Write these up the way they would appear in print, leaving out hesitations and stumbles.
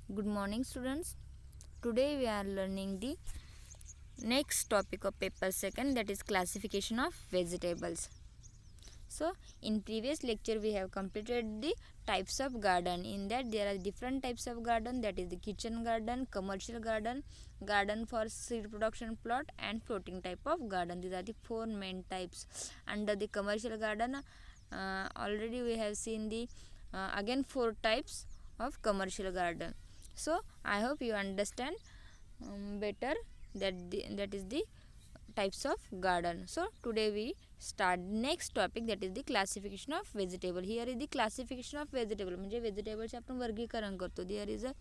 Good morning, students. Today we are learning the next topic of paper second, that is classification of vegetables. So in previous lecture we have completed the types of garden. In that there are different types of garden, that is the kitchen garden, commercial garden, garden for seed production plot, and floating type of garden. These are the four main types. Under the commercial garden, already we have seen the again four types of commercial garden. So I hope you understand better that is the types of garden. So today we start next topic, that is the classification of vegetable. Here is the classification of vegetable, म्हणजे व्हेजिटेबलचे आपण वर्गीकरण करतो. There is a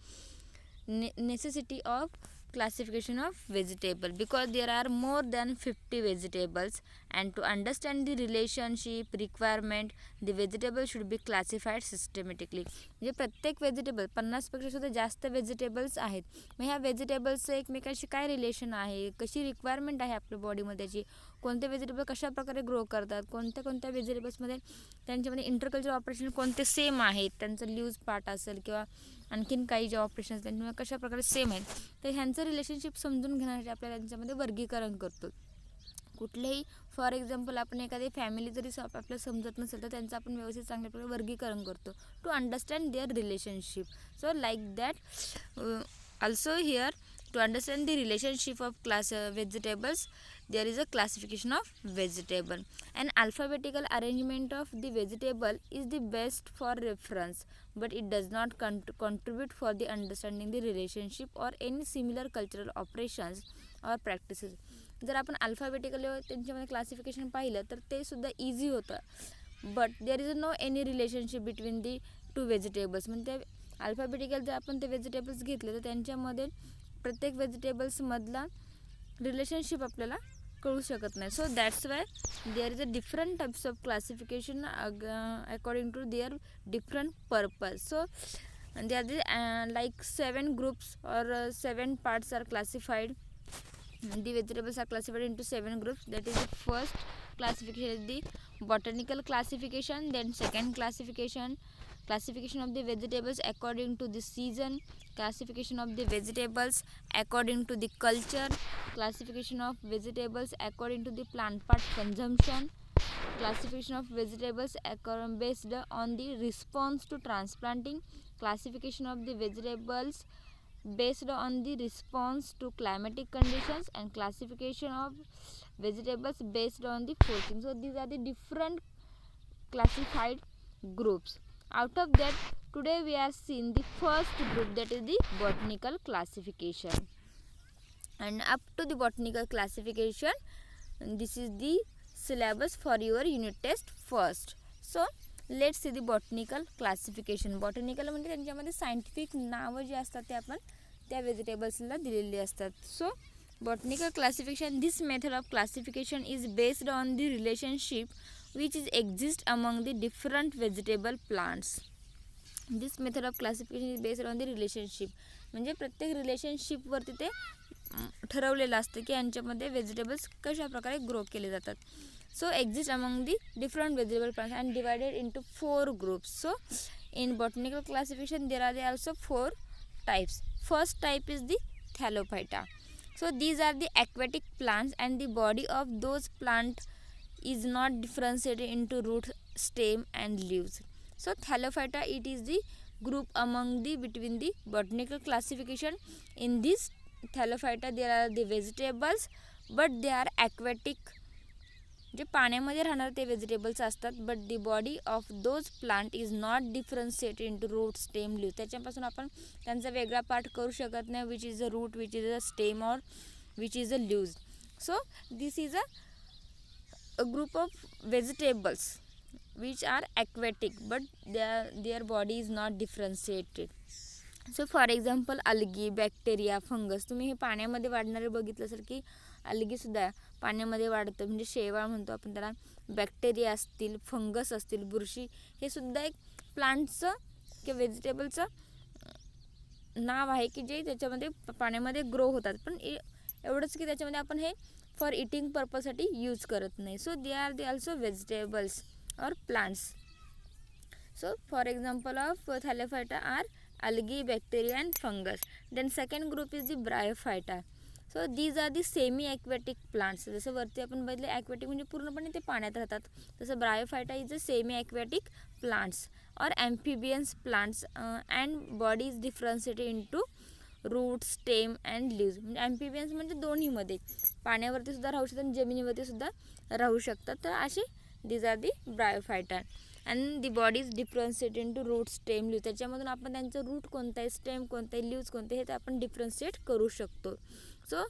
necessity of classification of vegetable because there are more than 50 vegetables, and to understand the relationship requirement, the vegetable should be classified systematically. म्हणजे प्रत्येक vegetable 50पेक्षा सुद्धा जास्त vegetables आहेत. मग ह्या व्हेजिटेबल्सचं एकमेकांशी काय रिलेशन आहे, कशी रिक्वायरमेंट आहे आपल्या बॉडीमध्ये, त्याची कोणते व्हेजिटेबल कशा प्रकारे ग्रो करतात, कोणत्या कोणत्या व्हेजिटेबल्समध्ये त्यांच्यामध्ये इंटरकल्चर ऑपरेशन कोणते सेम आहेत, त्यांचं ल्यूज पार्ट असेल किंवा आणखीन काही जे ऑपरेशन्स त्यांच्यामुळे कशा प्रकारे सेम आहेत, तर ह्यांचं रिलेशनशिप समजून घेण्यासाठी आपल्याला त्यांच्यामध्ये वर्गीकरण करतो. कुठलेही फॉर एक्झाम्पल आपण एखादी फॅमिली जरी आपल्याला समजत नसेल तर त्यांचं आपण व्यवस्थित चांगल्या प्रकारे वर्गीकरण करतो to understand their relationship. So like that also here to understand the relationship of class vegetables, there is a classification of vegetable. An alphabetical arrangement of the vegetable is the best for reference, but it does not contribute for the understanding the relationship or any similar cultural operations or practices. जर आपण alphabetically त्यांच्यामध्ये classification पाहिलं तर ते सुद्धा easy होतं, but there is no any relationship between the two vegetables. म्हणजे alphabetical जर आपण ते व्हेजिटेबल्स घेतले तर त्यांच्यामध्ये प्रत्येक व्हेजिटेबल्समधला रिलेशनशिप आपल्याला कळू शकत नाही. So that's why there is a different types of classification according to their different purpose. So they are like 7 groups or 7 parts are classified. The vegetables are classified into 7 groups. That is the first classification is the botanical classification, then second classification of the vegetables according to the season, classification of the vegetables according to the culture, classification of vegetables according to the plant part consumption, classification of vegetables based on the response to transplanting, classification of the vegetables based on the response to climatic conditions, and classification of vegetables based on the forcing. So these are the different classified groups. Out of that, today we are seeing the first group, that is the botanical classification. And up to the botanical classification, this is the syllabus for your unit test first. So let's see the botanical classification. Botanical म्हणजे त्यांच्यामध्ये scientific नावं जी असतात ते आपण त्या व्हेजिटेबल्सला दिलेली असतात. So botanical classification, this method of classification is based on the relationship which is exist among the different vegetable plants. This method of classification is based on the relationship, म्हणजे प्रत्येक रिलेशनशिपवरती ते ठरवलेलं असतं की यांच्यामध्ये व्हेजिटेबल्स कशा प्रकारे ग्रो केले जातात. So exist among the different vegetable plants and divided into 4 groups. So in botanical classification there are also 4 types. First type is the Thallophyta. So these are the aquatic plants and the body of those plants is not differentiated into root, stem and leaves. So Thallophyta, it is the group among the between the botanical classification. In this Thallophyta there are the vegetables, but they are aquatic, जे पाण्यामध्ये राहणारे ते vegetables असतात, but the body of those plant is not differentiated into root, stem, leave. त्याच्यापासून आपण त्यांचा वेगळा part करू शकत नाही, which is a root, which is a stem और which is a leaves. So this is a group of vegetables which are aquatic, but their body is not differentiated. So for example algae, bacteria, fungus. तुम्ही हे पाण्यामध्ये वाढणारे बघितलं असेल की अल्गीसुद्धा पाण्यामध्ये वाढतं, म्हणजे शेवाळ म्हणतो आपण त्याला. बॅक्टेरिया असतील, फंगस असतील, बुरशी, हे सुद्धा एक प्लांटचं किंवा व्हेजिटेबलचं नाव आहे की जे त्याच्यामध्ये पाण्यामध्ये ग्रो होतात, पण एवढंच की त्याच्यामध्ये आपण हे फॉर इटिंग पर्पजसाठी यूज करत नाही. So they R also vegetables और plants. So for example of Thallophyta are algae, bacteria and fungus. Then second group is the bryophyta. So these are the semi aquatic plants. जसं वरती आपण बघितले aquatic म्हणजे पूर्णपणे ते पाण्यात राहतात, तसं Bryophyta is a semi aquatic plants और amphibians plants and body is differentiated into root, stem and leaves. म्हणजे ॲम्फिबियन्स म्हणजे दोन्हीमध्ये पाण्यावरती सुद्धा राहू शकतात आणि जमिनीवरती सुद्धा राहू शकतात. तर असे these are the bryophyta. And the body is differentiated into root, stem, leaves. त्याच्यामधून आपण त्यांचं रूट कोणतं आहे, स्टेम कोणतं आहे, लीव्ज कोणते हे ते आपण डिफरन्शिएट करू शकतो. So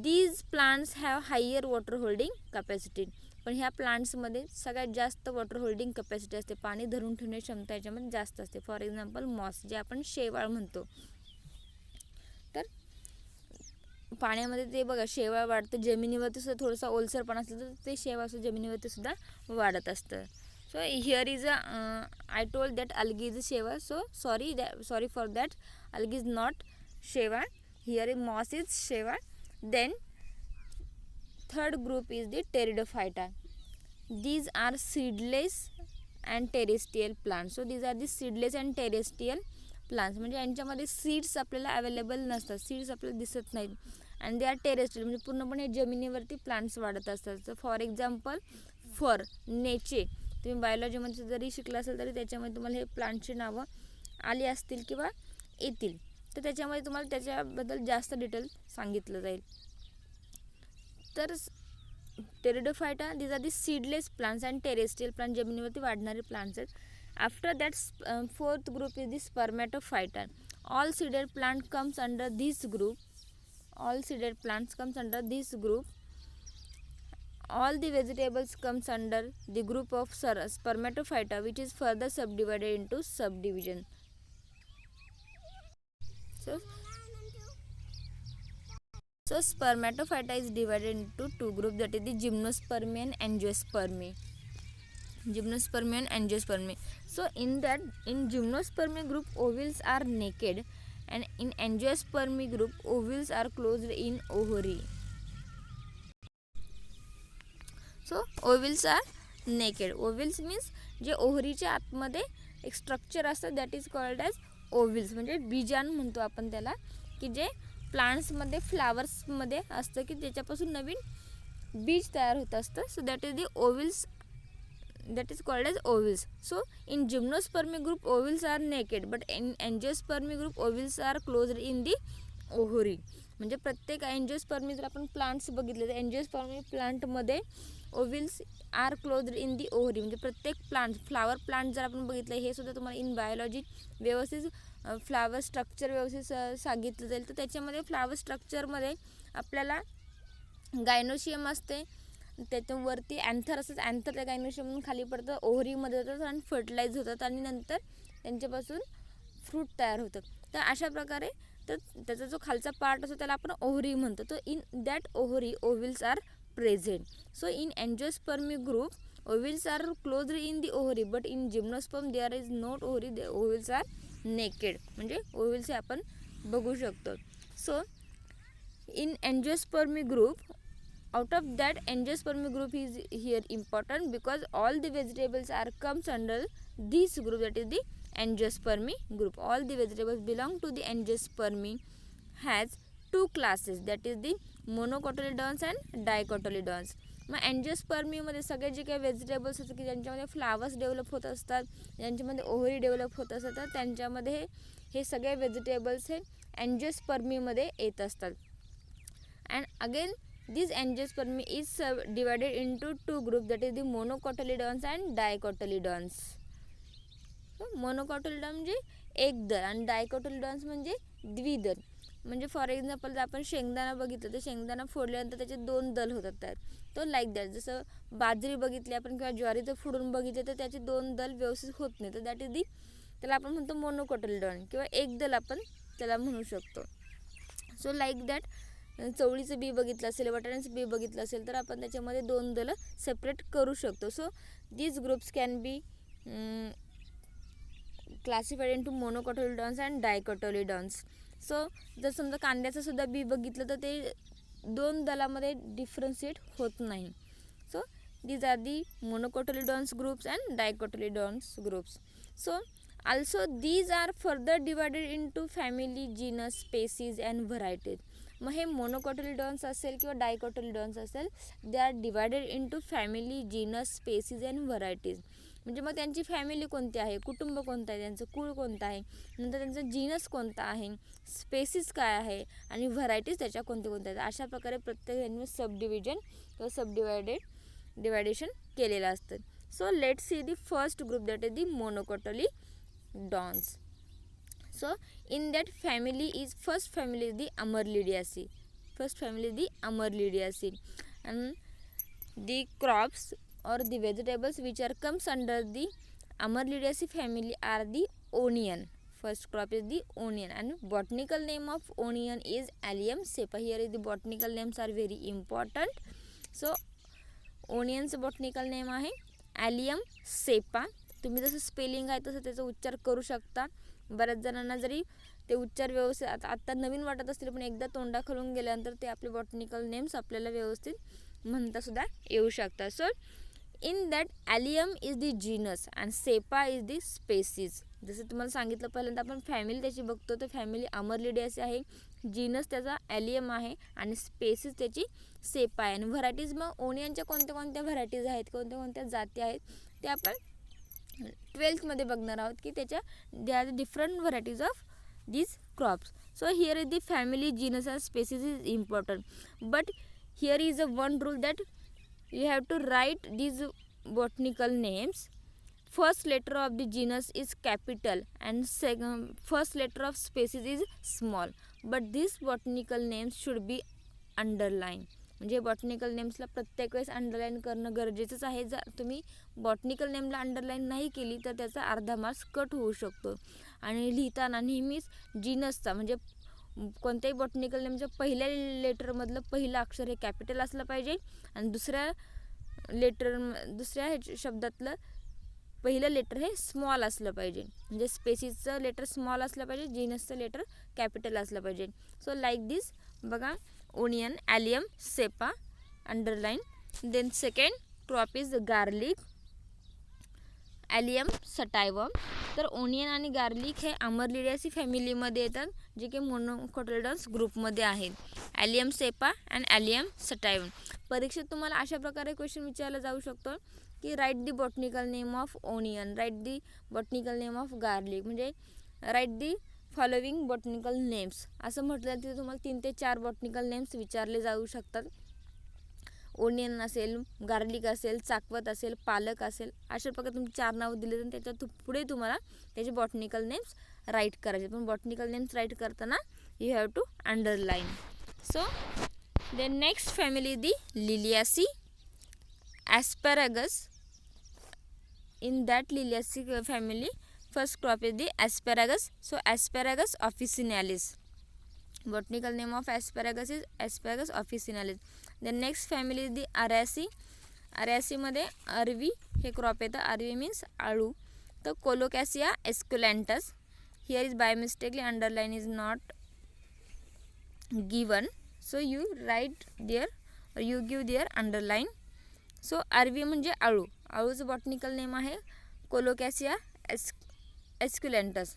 these plants have higher water holding capacity. पण ह्या प्लांट्समध्ये सगळ्यात जास्त वॉटर होल्डिंग कॅपॅसिटी असते, पाणी धरून ठेवण्याची क्षमता याच्यामध्ये जास्त असते. फॉर एक्झाम्पल मॉस, जे आपण शेवाळ म्हणतो. तर पाण्यामध्ये ते बघा शेवाळ वाढतं, जमिनीवरती सुद्धा थोडंसं ओलसरपणा असलं तर ते शेवाळ सुद्धा जमिनीवरती सुद्धा वाढत असतं. So here is a I told that algae is a शेवाळ. So sorry for that, algae is not शेवाळ. Here moss is शेवाळ. Then third group is the pteridophyta. These are seedless and terrestrial plants. So these are the seedless and terrestrial plants. म्हणजे यांच्यामध्ये seeds आपल्याला available नसतात, seeds आपल्याला दिसत नाहीत. And they are terrestrial म्हणजे पूर्णपणे जमिनीवरती प्लांट्स वाढत असतात. फॉर एक्झाम्पल फर, नेचे. तुम्ही बायोलॉजीमध्ये जरी शिकला असेल तरी त्याच्यामध्ये तुम्हाला हे प्लांटची नावं आली असतील किंवा येतील. तर त्याच्यामध्ये तुम्हाला त्याच्याबद्दल जास्त डिटेल सांगितलं जाईल. तर Pteridophyta these are the seedless plants and terrestrial plant, जमिनीवरती वाढणारे प्लांट्स आहेत. After that fourth group is the Spermatophyta. All seeded plant comes under this group. All seeded plants comes under this group. All the vegetables comes under the group of spermatophyta, which is further subdivided into subdivision. So spermatophyta is divided into two groups, that is the gymnospermy and angiospermy. Gymnospermy and angiospermy. So in gymnospermy group ovules are naked, and in angiospermy group ovules are closed in ovary. So ovules are naked. Ovules means जे ओव्हरीच्या आतमध्ये एक structure असतं, that is called as ovules. म्हणजे बीजाणू म्हणतो आपण त्याला, की जे प्लांट्समध्ये फ्लावर्समध्ये असतं की त्याच्यापासून नवीन बीज तयार होत असतं. So that is the ovules, that is called as ovules. So in Gymnospermae group ovules are naked, but in Angiospermae group ovules are closed in the ovary. म्हणजे प्रत्येक एंजियोस्पर्मी जर आपण प्लांट्स बघितले तर एंजियोस्पर्मी प्लांटमध्ये ovules are closed in the ovary. म्हणजे प्रत्येक plant, flower plant जर आपण बघितलं, हे सुद्धा तुम्हाला इन बायोलॉजी व्यवस्थित फ्लावर स्ट्रक्चर व्यवस्थित सांगितलं जाईल. तर त्याच्यामध्ये फ्लावर स्ट्रक्चरमध्ये आपल्याला गायनोशियम असते, त्याच्यावरती अँथर असतं, अँथर त्या गायनोशियममधून खाली पडतं, ओव्हरीमध्ये जातात आणि फर्टिलाइज होतात आणि नंतर त्यांच्यापासून फ्रूट तयार होतं. तर अशा प्रकारे तर त्याचा जो खालचा पार्ट असतो त्याला आपण ओव्हरी म्हणतो. तर in that ovary ovules are present. So in angiospermy group ovules are closed in the ovary, but in gymnosperm there is not ovary, the ovules are naked. म्हणजे ovules हे आपण बघू शकतो. So in angiospermy group, out of that angiospermy group is here important because all the vegetables are comes under this group, that is the angiospermy group. All the vegetables belong to the angiospermy has two classes, that is the monocotyledons and dicotyledons. मग अँजिओस्पर्मीमध्ये सगळे जे काही vegetables असतात की ज्यांच्यामध्ये flowers develop होत असतात, ज्यांच्यामध्ये ओव्हरी डेव्हलप होत असतात, तर त्यांच्यामध्ये हे सगळे व्हेजिटेबल्स हे अँजिओस्पर्मीमध्ये येत असतात. And again this Angiospermae is divided into two group, that is the monocotyledons and dicotyledons. Monocotyledon म्हणजे एक दल आणि डायकोटोलिडॉन्स म्हणजे द्विदल. म्हणजे फॉर एक्झाम्पल जर आपण शेंगदाणा बघितलं तर शेंगदाणा फोडल्यानंतर त्याचे दोन दल होतात तयार. तो लाईक दॅट. जसं बाजरी बघितली आपण किंवा ज्वारी जर फोडून बघितले तर त्याचे दोन दल व्यवस्थित होत नाही, तर दॅट इज दी, त्याला आपण म्हणतो मोनोकोटोलिडॉन किंवा एक दल आपण त्याला म्हणू शकतो. सो लाईक दॅट चवळीचं बी बघितलं असेल, वाटाण्याचं बी बघितलं असेल तर आपण त्याच्यामध्ये दोन दलं सेपरेट करू शकतो. So these groups can be classified into monocotyledons and dicotyledons. So जर समजा कांद्याचं सुद्धा बी बघितलं तर ते दोन दलामध्ये डिफरन्शिएट होत नाही. So these are the monocotyledons groups and dicotyledons groups. So Also these are further divided into family, genus, species and varieties. मग हे मोनोकोटिलिडॉन्स असेल किंवा डायकोटिलिडॉन्स असेल, they are divided into family, genus, species and varieties. म्हणजे मग त्यांची family कोणती आहे, कुटुंब कोणतं आहे, त्यांचं कुळ कोणतं आहे, नंतर त्यांचं जीनस कोणता आहे, स्पेसीस काय आहे आणि व्हरायटीज त्याच्या कोणत्या कोणत्या आहेत. अशा प्रकारे प्रत्येक सब डिव्हिजन किंवा डिवायडेशन केलेलं असतं. So let see the first group, that is the monocotyledons. So in that family is first family is the Amarlidiaceae. And the crops or the vegetables which are comes under the Amarlidiaceae family are the onion. First crop is the onion, and botanical name of onion is Allium cepa. Here is the botanical names are very important. So onionचं botanical name आहे Allium cepa. तुम्ही जसं spelling आहे तसं त्याचा उच्चार करू शकता. बऱ्याच जणांना जरी ते उच्चार व्यवस्थित आता नवीन वाटत असतील, पण एकदा तोंडाखालून गेल्यानंतर ते आपले बॉटनिकल नेम्स आपल्याला व्यवस्थित म्हणता सुद्धा येऊ शकतात. So in that Allium is the genus and cepa is the species. जसं तुम्हाला सांगितलं पहिल्यांदा आपण फॅमिली त्याची बघतो, तर फॅमिली अमरलिडियासी आहे, जीनस त्याचा ॲलियम आहे आणि स्पेसीज त्याची सेपा आहे. आणि व्हरायटीज मग ओनियनच्या कोणत्या कोणत्या व्हरायटीज आहेत, कोणत्या कोणत्या जाती आहेत ते आपण 12th मध्ये बघणार आहोत की त्याच्या they are the different varieties of these crops. So here is the family, genus and species is important, but here is a one rule that you have to write these botanical names. First letter of the genus is capital and first letter of species is small, but these botanical names should be underlined. म्हणजे botanical नेम्सला प्रत्येक वेळेस underline करणं गरजेचंच आहे. जर तुम्ही botanical नेमला underline नाही केली तर त्याचा अर्धा मार्क्स कट होऊ शकतो. आणि लिहिताना नेहमीच जीनसचा म्हणजे कोणत्याही बॉटनिकल नेमच्या पहिल्या लेटरमधलं पहिलं अक्षर हे कॅपिटल असलं पाहिजे आणि दुसऱ्या शब्दातलं पहिलं लेटर हे स्मॉल असलं पाहिजे. म्हणजे स्पेसिसचं लेटर स्मॉल असलं पाहिजे, जीनसचं लेटर कॅपिटल असलं पाहिजे. सो लाईक दिस बघा, onion, Allium, cepa, underline. Then second crop is garlic, Allium sativum. तर ओनियन आणि गार्लिक हे अमरलिडियासी फॅमिलीमध्ये येतात, जे की मोनोकोटिलिडॉन्स ग्रुपमध्ये आहेत. Allium cepa and Allium sativum. परीक्षेत तुम्हाला अशा प्रकारे क्वेश्चन विचारला जाऊ शकतो की write the botanical name of onion, write the botanical name of garlic, म्हणजे write the following botanical names असं म्हटलं. तिथे तुम्हाला 3 ते 4 बॉटनिकल नेम्स विचारले जाऊ शकतात. ओनियन असेल, गार्लिक असेल, चाकवत असेल, पालक असेल, अशा प्रकारे तुम्ही 4 नावं दिले तर त्याच्यात पुढे तुम्हाला त्याचे बॉटनिकल नेम्स राईट करायचे. पण बॉटनिकल नेम्स राईट करताना you have to underline. So the next family the Liliaceae, asparagus. In that Liliaceae family first crop is the asparagus. So asparagus officinalis. Botanical name of asparagus is asparagus officinalis. The next family is the Araceae. Araceae मध्ये अरवी हे crop येतं. अरवी means आळू. तर Colocasia esculentus. Here is by mistakenly underline is not given, so you write there और you give there underline. So arvi म्हणजे आळू. आळूचं बॉटनिकल नेम आहे कोलोकॅसिया esculentus.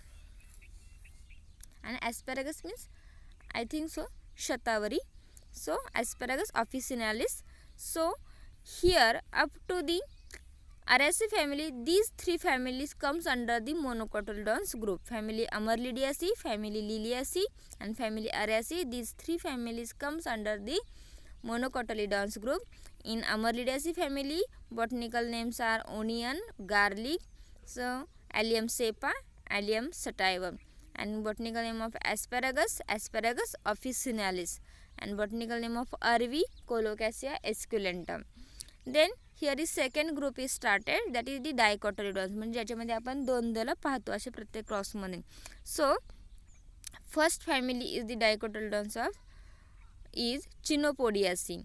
And asparagus means I think so shatavari. So asparagus officinalis. So here up to the Araceae family, these 3 families comes under the monocotyledons group. Family Amarlidiaceae, family Liliaceae and family Araceae. These 3 families comes under the monocotyledons group. In Amarlidiaceae family, botanical names are onion, garlic, so Allium cepa, Allium sativum. And botanical name of asparagus, Asparagus officinalis. And botanical name of arvi, Colocasia esculentum. Then here is second group is started, that is the dicotyledons. म्हणजे ज्याच्यामध्ये आपण 2 दल पाहतो असे प्रत्येक क्रॉसमध्ये. So first family is the dicotyledons of is Chenopodiaceae.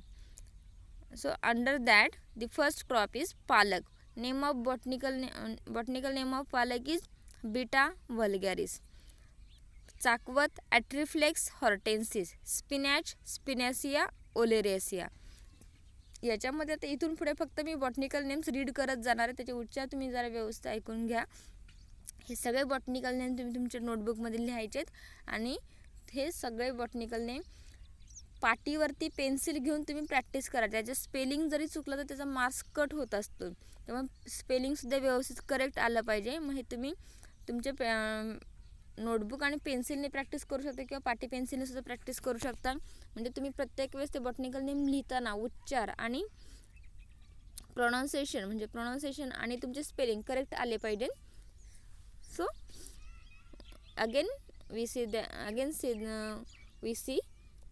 So under that the first crop is palak. Name of botanical name of palak is Beta vulgaris. चाकवत Atriplex hortensis. Spinach Spinacia oleracea. याच्यामध्ये आता इथून पुढे फक्त मी botanical names read करत जाणार आहे, त्याचे उच्चार तुम्ही जरा व्यवस्थित ऐकून घ्या. हे सगळे बॉटनिकल नेम तुम्ही तुमच्या नोटबुकमध्ये लिहायचे आहेत आणि हे सगळे बॉटनिकल नेम पाटीवरती पेन्सिल घेऊन तुम्ही प्रॅक्टिस करा. त्याचं स्पेलिंग जरी चुकलं तर त्याचा मार्क्स कट होत असतो. त्यामुळे स्पेलिंगसुद्धा व्यवस्थित करेक्ट आलं पाहिजे. मग हे तुम्ही तुमच्या नोटबुक आणि पेन्सिलने प्रॅक्टिस करू शकता किंवा पाटी पेन्सिलने सुद्धा प्रॅक्टिस करू शकता. म्हणजे तुम्ही प्रत्येक वेळेस ते बॉटनिकल नेम लिहिताना उच्चार आणि प्रोनाऊन्सिएशन आणि तुमचे स्पेलिंग करेक्ट आले पाहिजे. So again we see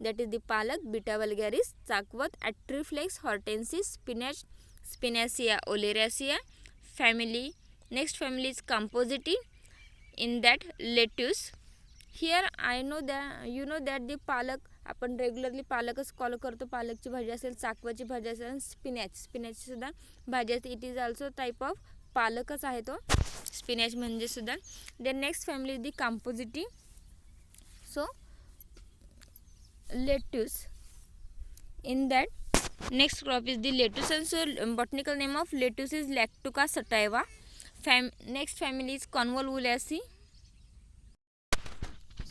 that is the palak, beta vulgaris, chakvat, atriflex, hortensis, spinach, spinacia oleracea family. Next family is composite. In that lettuce. Here I know that you know that the palak आपण regularly पालकच call करतो. पालकची भाजी असेल, चाकवाची भाजी असेल, स्पिनॅचची सुद्धा भाजी असते. It is also type of पालकच आहे तो स्पिनॅच म्हणजे सुद्धा. Then next family is the Compositae. सो lettuce. In that next crop is the lettuce, and so botanical name of lettuce is Lactuca sativa. Next family is convolvulaceae.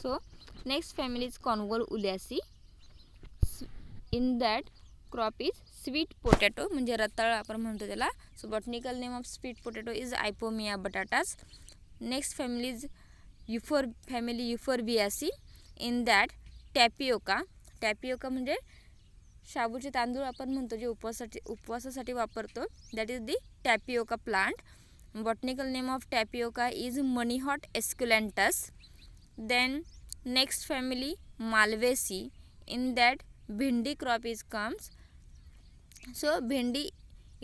So next family is convolvulaceae. In that crop is sweet potato म्हणजे रताळ आपण म्हणतो त्याला. So botanical name of sweet potato is Ipomoea batatas. Next family is Euphorbiaceae. In that tapioca म्हणजे शाबूचे तांदूळ आपण म्हणतो जे उपवासासाठी वापरतो. That is the tapioca plant. Botanical name of tapioca is Manihot esculentus. Then next family Malvaceae. In that bhindi crop is comes. So bhendi,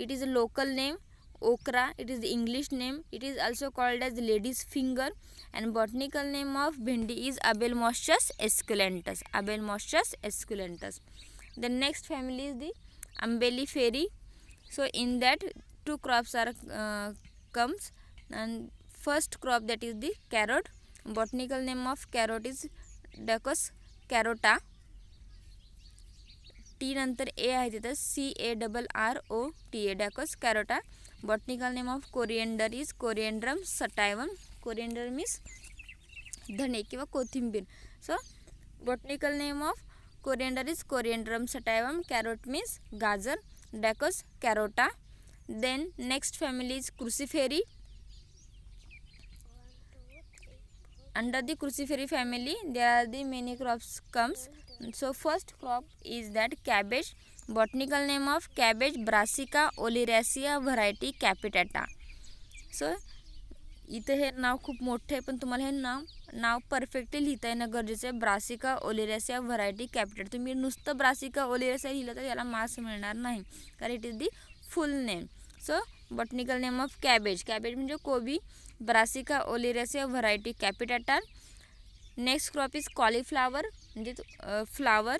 it is a local name. Okra, it is the English name. It is also called as lady's finger. And botanical name of bhendi is Abelmoschus esculentus. The next family is the Umbelliferae. So in that two crops are comes. And first crop that is the carrot. Botanical name of carrot is Daucus carota. T नंतर A आहे तिथं CARROTA Daucus carota. Botanical name of coriander is Coriandrum sativum. Coriander means धणे किंवा कोथिंबीर. So botanical name of coriander is Coriandrum sativum. Carrot means गाजर. Daucus carota. Then next family is Cruciferae. Under the crucifery family there are the many crops comes. So first crop is that cabbage. Botanical name of cabbage Brassica oleracea variety capitata. So इथे हे नाव खूप मोठे आहे पण तुम्हाला हे नाव perfectly लिहिता येणं गरजेचं आहे. ब्रासिका ओलेरासिया व्हरायटी कॅपिटल. तुम्ही नुसतं ब्रासिका ओलेरासिया लिहिलं तर याला मार्क्स मिळणार नाही कारण it is the full name. So botanical name of cabbage म्हणजे कोबी. Brassica oleracea variety capitata. Next crop is cauliflower म्हणजे flower.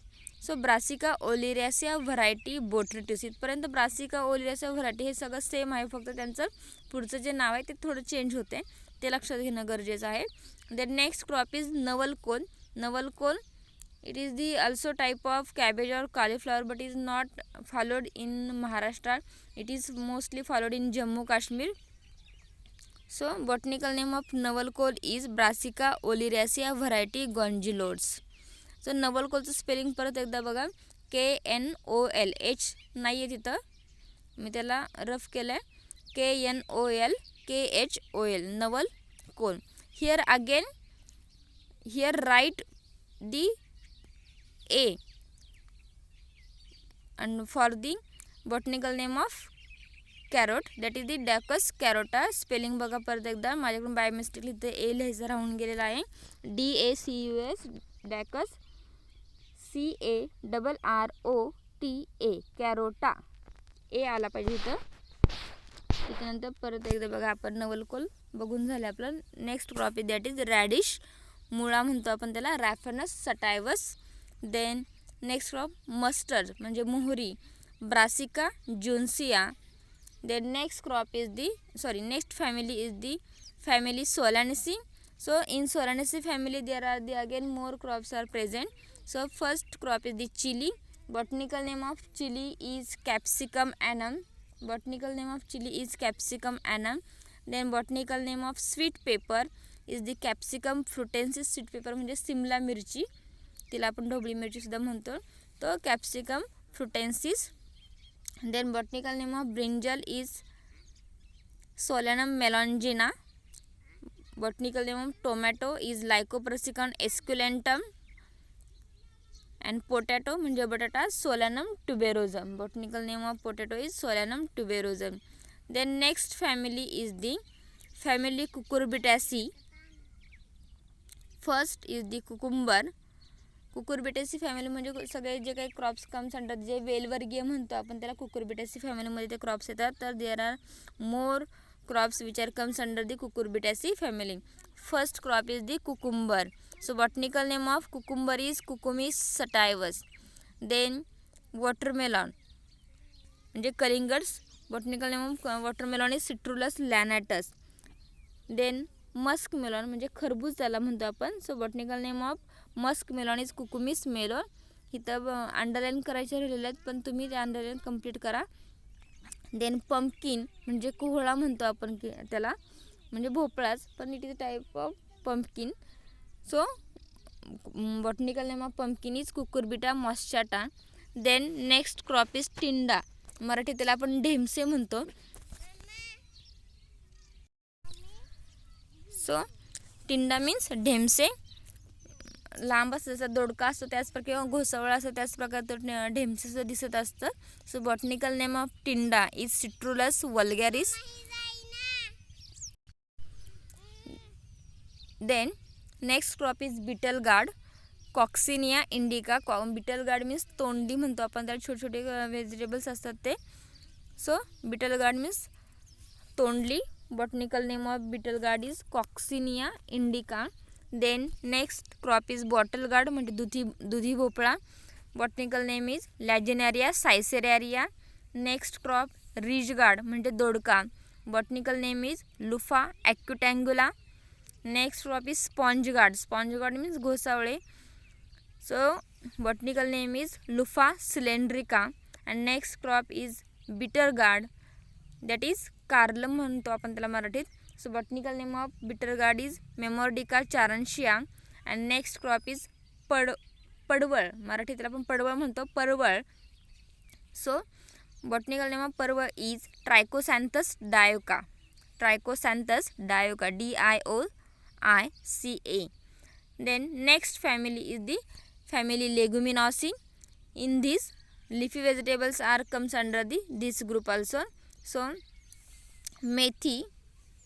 So Brassica oleracea variety botrytis. इथपर्यंत ब्रासिका ओलेरासिया व्हरायटी हे सगळं सेम आहे, फक्त त्यांचं पुढचं जे नाव आहे ते थोडं चेंज होते, ते लक्षात घेणं गरजेचं आहे. Then next crop is navalkol. It is the also type of cabbage or cauliflower but is not followed in Maharashtra. It is mostly followed in Jammu Kashmir. So botanical name of navalkol is Brassica oleracea variety gongilodes. So navalkolचं spelling परत एकदा बघा. KNOLH नाही आहे तिथं, मी त्याला rough केलं आहे. KNOLKHOL नवलकोल. Here again write the A and for the botanical name of carrot that is the Daucus carota. Spelling बघा परत एकदा, माझ्याकडून बाय मिस्टेकली इथे ए लिहायचं राहून गेलेला आहे. DACUS Daucus CARROTA कॅरोटा. ए आला पाहिजे इथं. त्याच्यानंतर परत एकदा बघा आपण नवलकोल बघून झालं आपलं. Next crop is that is radish. मुळा म्हणतो आपण त्याला, Raphanus sativus. Then next crop mustard म्हणजे मोहरी, Brassica juncea. Then next crop is next family is the family Solanaceae. So in Solanaceae family there are the again more crops are present. So first crop is the chilli. Botanical name of chilli is Capsicum annuum. Then botanical name of sweet pepper is the Capsicum frutescens. Sweet pepper म्हणजे सिमला मिरची, तिला आपण ढोबळी मिरची सुद्धा म्हणतो, तो Capsicum frutescens. Then botanical name of brinjal is Solanum melongena. Botanical name of tomato is Lycopersicon esculentum. And potato म्हणजे बटाटा Solanum tuberosum. Botanical name of potato is Solanum tuberosum. Then next family is the family Cucurbitaceae. First is the cucumber. Cucurbitaceae family म्हणजे सगळे जे काही crops comes under, जे वेलवर्गीय म्हणतो आपण त्याला कुकुरबिटेसी फॅमिलीमध्ये ते क्रॉप्स येतात. तर there are more crops which are comes under the Cucurbitaceae family. First crop is the cucumber. So botanical name of cucumber is Cucumis sativus. Then watermelon म्हणजे कलिंगड्स. Botanical name of watermelon is Citrullus lanatus. Then musk melon म्हणजे खरबूज त्याला म्हणतो आपण. So botanical name of musk melon is Cucumis melon. इथं underline करायचे राहिलेले आहेत पण तुम्ही ते अंडरलाईन कंप्लीट करा. देन पंपकिन म्हणजे कोहळा म्हणतो आपण की त्याला, म्हणजे भोपळाच पण it is type of pumpkin. So botanical name of pumpkin is Cucurbita moschata. Then next crop is tinda. मराठीत त्याला आपण ढेमसे म्हणतो. सो टिंडा मीन्स ढेमसे. लांब असं जसा दोडका असतो त्याचप्रकारे किंवा घोसावळा असतो त्याच प्रकारे तो ढेमसे सुद्धा दिसत असतं. So botanical name of tinda is Citrullus vulgaris. Then next crop is beetle gourd. Coccinia indica. Beetle gourd means तोंडी म्हणतो आपण त्याला, छोटे छोटे व्हेजिटेबल्स असतात ते. सो बिटल गार्ड मीन्स तोंडली. Botanical name of beetle gourd is Coccinia indica. Then next crop is bottle gourd म्हणजे दुधी भोपळा. Botanical name is Lagenaria siceraria. Next crop ridge gourd म्हणजे दोडका. Botanical name is Luffa ॲक्युटँग्युला. Next crop is sponge gourd. Sponge gourd means घोसावळे. So botanical name is Luffa cylindrica. And next crop is bitter gourd that is कारलम म्हणतो आपण त्याला मराठीत. So botanical name of bitter gourd is Momordica charantia. And next crop is padwal. मराठीत आपण पडवळ म्हणतो, परवळ. So botanical name of parwal is Trichosanthes dioica. Trichosanthes dioica DIOICA. Then next family is the family Leguminosae. In this leafy vegetables are comes under this group also. So methi,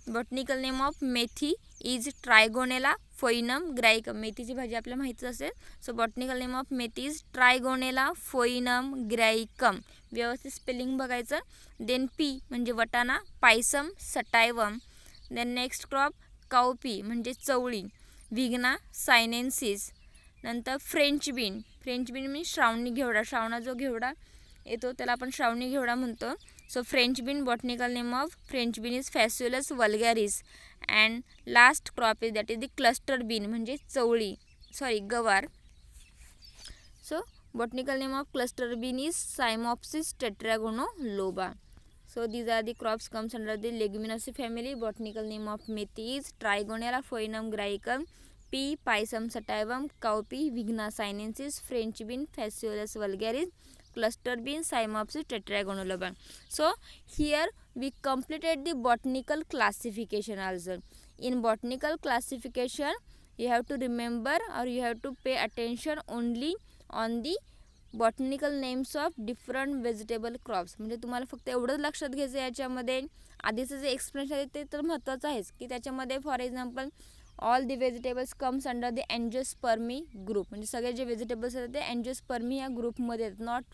botanical name of methi is Trigonella phoenum graecum. मेथीची भाजी आपल्याला माहितीच असेल. So botanical name of methi is Trigonella foenum graecum. व्यवस्थित spelling बघायचं. Then pea म्हणजे वटाणा, Pisum sativum. Then next crop cowpea म्हणजे चवळी, विग्ना सायनेन्सिस. नंतर French bean. French bean means श्रावणी घेवडा. श्रावणा जो घेवडा येतो त्याला आपण श्रावणी घेवडा म्हणतो. So French bean, botanical name of French bean is Phaseolus vulgaris. And last crop is that is the cluster bean म्हणजे गवार. So botanical name of cluster bean is Cyamopsis tetragonoloba. So these are the crops comes under the leguminous family. Botanical name of methi is Trigonella phoenum graecum. P. Pisum sativum. Cowpea, Vigna sinensis. French bean, Phaseolus vulgaris. Cluster bean, Cymopsis tetragonoloba. So here we completed the botanical classification also. In botanical classification you have to remember or you have to pay attention only on the botanical names of different vegetable crops. म्हणजे तुम्हाला फक्त एवढंच लक्षात घ्यायचं याच्यामध्ये. आधीचं जे explanation आहे ते तर महत्त्वाचं आहेच की त्याच्यामध्ये for example all the vegetables comes under the angiospermae group. म्हणजे सगळे जे व्हेजिटेबल्स आहेत ते अँजिओस्पर्मी या ग्रुपमध्ये आहेत, नॉट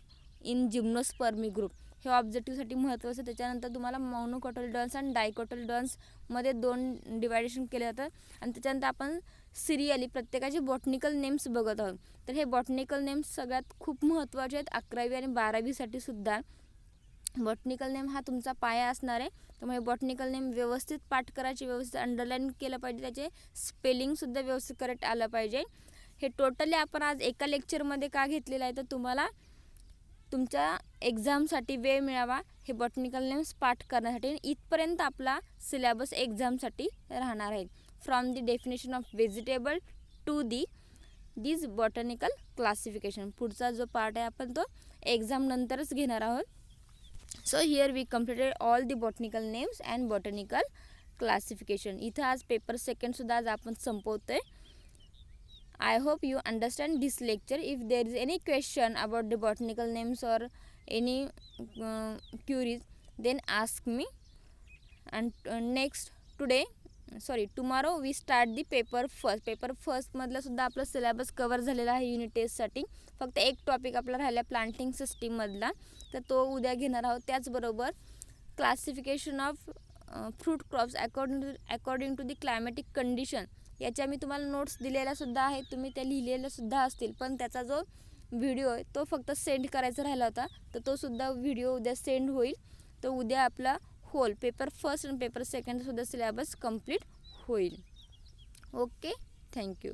इन जिम्नोस्पर्मी ग्रुप. हे ऑब्जेक्टिव्हसाठी महत्त्वाचं. त्याच्यानंतर तुम्हाला मोनोकोटोलडॉन्स आणि डायकोटोलडॉन्समध्ये 2 डिवायडेशन केले जातात. आणि त्याच्यानंतर आपण सिरियली प्रत्येकाचे बॉटनिकल नेम्स बघत आहोत. तर हे बॉटनिकल नेम्स सगळ्यात खूप महत्त्वाचे आहेत 11वी आणि 12वीसाठी सुद्धा. बॉटनिकल नेम हा तुमचा पाया असणार आहे. त्यामुळे बॉटनिकल नेम व्यवस्थित पाठ करायचे, व्यवस्थित अंडरलाईन केलं पाहिजे, त्याचे स्पेलिंगसुद्धा व्यवस्थित करेक्ट आलं पाहिजे. हे टोटली आपण आज एका लेक्चरमध्ये का घेतलेलं आहे तर तुम्हाला तुमच्या एक्झामसाठी वेळ मिळावा हे बॉटनिकल नेम्स पाठ करण्यासाठी. इथपर्यंत आपला सिलेबस एक्झामसाठी राहणार आहे. From the definition of vegetable to this botanical classification. पुढचा जो पार्ट आहे आपण तो एक्झाम नंतरच घेणार आहोत. So here we completed all the botanical names and botanical classification. इथं आज पेपर सेकंडसुद्धा आज आपण संपवतोय. I hope you understand this lecture. If there is any question about the botanical names or any queries, then ask me. And tomorrow we start the paper first. Paper फर्स्टमधला सुद्धा आपला syllabus cover झालेला आहे unit टेस्टसाठी. फक्त एक topic आपला राहिला प्लांटिंग सिस्टीममधला, तर तो उद्या घेणार आहोत. त्याचबरोबर classification of fruit crops according to the climatic condition याच्या मी तुम्हाला नोट्स दिलेल्यासुद्धा आहेत. तुम्ही त्या लिहिलेल्यासुद्धा असतील, पण त्याचा जो व्हिडिओ आहे तो फक्त सेंड करायचा राहिला होता, तर तो सुद्धा व्हिडिओ उद्या सेंड होईल. तर उद्या आपला होल पेपर फर्स्ट आणि पेपर सेकंडसुद्धा सिलेबस कंप्लीट होईल. Okay, thank you.